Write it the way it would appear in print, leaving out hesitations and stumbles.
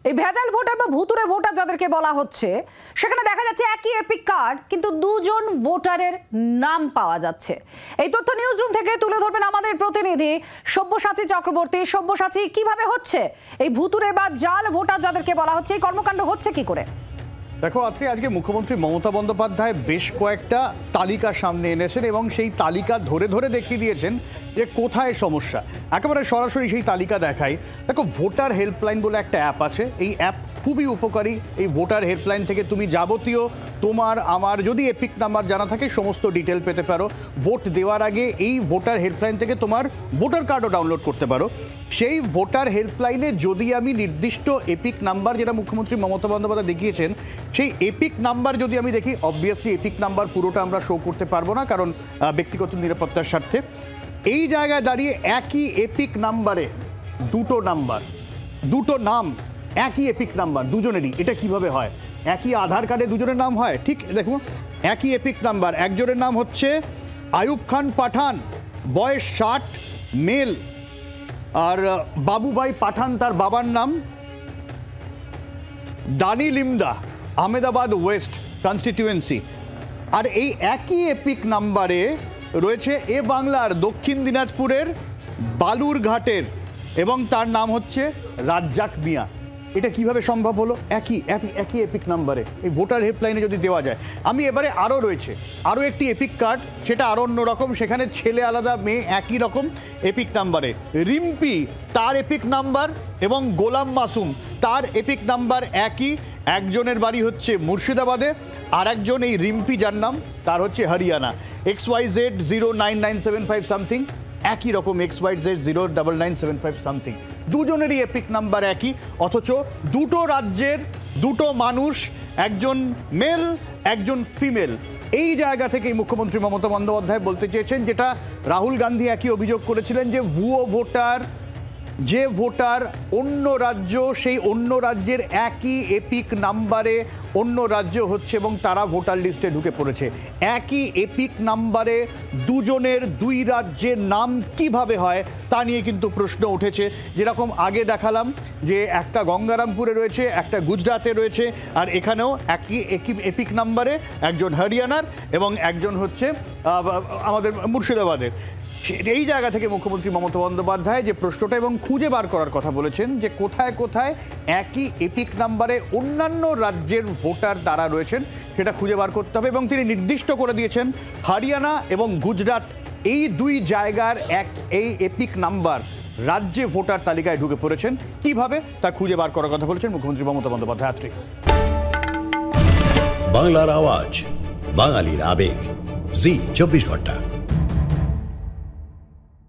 এই ভেজাল ভোটার বা ভুতুরে ভোটার যাদেরকে বলা হচ্ছে, সেখানে দেখা যাচ্ছে একই এপিক কার্ড কিন্তু দুজন ভোটারের নাম পাওয়া যাচ্ছে। এই তথ্য নিউজ রুম থেকে তুলে ধরবেন আমাদের প্রতিনিধি সব্যসাচী চক্রবর্তী। সব্যসাচী, কিভাবে হচ্ছে এই ভুতুরে বা জাল ভোটার যাদেরকে বলা হচ্ছে, এই কর্মকাণ্ড হচ্ছে কি করে? দেখো আজকে মুখ্যমন্ত্রী মমতা বন্দ্যোপাধ্যায় বেশ কয়েকটা তালিকা সামনে এনেছেন এবং সেই তালিকা ধরে ধরে দেখিয়ে দিয়েছেন যে কোথায় সমস্যা। একেবারে সরাসরি সেই তালিকা দেখাই। দেখো, ভোটার হেল্পলাইন বলে একটা অ্যাপ আছে। এই অ্যাপ খুবই উপকারী। এই ভোটার হেল্পলাইন থেকে তুমি যাবতীয় তোমার আমার যদি এপিক নাম্বার জানা থাকে সমস্ত ডিটেল পেতে পারো। ভোট দেওয়ার আগে এই ভোটার হেল্পলাইন থেকে তোমার ভোটার কার্ডও ডাউনলোড করতে পারো। সেই ভোটার হেল্পলাইনে যদি আমি নির্দিষ্ট এপিক নাম্বার, যেটা মুখ্যমন্ত্রী মমতা বন্দ্যোপাধ্যায় দেখিয়েছেন, সেই এপিক নাম্বার যদি আমি দেখি, অবভিয়াসলি এপিক নাম্বার পুরোটা আমরা শো করতে পারবো না, কারণ ব্যক্তিগত নিরাপত্তার স্বার্থে। এই জায়গায় দাঁড়িয়ে একই এপিক নাম্বারে দুটো নাম, একই এপিক নাম্বার দুজনেরই, এটা কিভাবে হয়? একই আধার কার্ডে দুজনের নাম হয়, ঠিক দেখুন, একই এপিক নাম্বার। একজনের নাম হচ্ছে আয়ুব খান পাঠান, বয়স 60, মেল। আর বাবুভাই পাঠান তার বাবার নাম। দানি লিমদা, আহমেদাবাদ ওয়েস্ট কনস্টিটিউয়েন্সি। আর এই একই এপিক নাম্বারে রয়েছে এ বাংলার দক্ষিণ দিনাজপুরের বালুরঘাটের, এবং তার নাম হচ্ছে রাজ্জাক মিয়া। এটা কিভাবে সম্ভব হলো? একই এপিক নাম্বারে এই ভোটার হেল্পলাইনে যদি দেওয়া যায়। আমি এবারে আরও একটি এপিক কার্ড, সেটা আরও অন্যরকম। সেখানে ছেলে আলাদা, মেয়ে একই রকম এপিক নাম্বারে। রিম্পি, তার এপিক নাম্বার, এবং গোলাম মাসুম, তার এপিক নাম্বার একই। একজনের বাড়ি হচ্ছে মুর্শিদাবাদে, আর একজন এই রিম্পি যার নাম, তার হচ্ছে হরিয়ানা। XYZ 09975 সামথিং, একই রকম XYZ 09975 সামথিং। দুজনেরই এপিক নাম্বার একই, অথচ দুটো রাজ্যের দুটো মানুষ, একজন মেল একজন ফিমেল। এই জায়গা থেকেই মুখ্যমন্ত্রী মমতা বন্দ্যোপাধ্যায় বলতে চেয়েছেন, যেটা রাহুল গান্ধী একই অভিযোগ করেছিলেন, যে ভুয়ো ভোটার, যে ভোটার অন্য রাজ্য, সেই অন্য রাজ্যের একই এপিক নাম্বারে অন্য রাজ্য হচ্ছে এবং তারা ভোটার লিস্টে ঢুকে পড়েছে। একই এপিক নাম্বারে দুজনের দুই রাজ্যের নাম কিভাবে হয় তা নিয়ে কিন্তু প্রশ্ন উঠেছে। যেরকম আগে দেখালাম যে একটা গঙ্গারামপুরে রয়েছে, একটা গুজরাটে রয়েছে, আর এখানেও একই এপিক নাম্বারে একজন হরিয়ানার এবং একজন হচ্ছে আমাদের মুর্শিদাবাদের। এই জায়গা থেকে মুখ্যমন্ত্রী মমতা বন্দ্যোপাধ্যায় যে প্রশ্নটা এবং খুঁজে বার করার কথা বলেছেন, যে কোথায় কোথায় একই এপিক নাম্বারে অন্যান্য রাজ্যের ভোটার তারা রয়েছেন, সেটা খুঁজে বার করতে হবে। এবং তিনি নির্দিষ্ট করে দিয়েছেন হরিয়ানা এবং গুজরাট, এই দুই জায়গার এই এপিক নাম্বার রাজ্যে ভোটার তালিকায় ঢুকে পড়েছেন। কিভাবে তা খুঁজে বার করার কথা বলেছেন মুখ্যমন্ত্রী মমতা বন্দ্যোপাধ্যায়। বাংলার আওয়াজ, বাঙালির আবেগ, জি 24 ঘন্টা।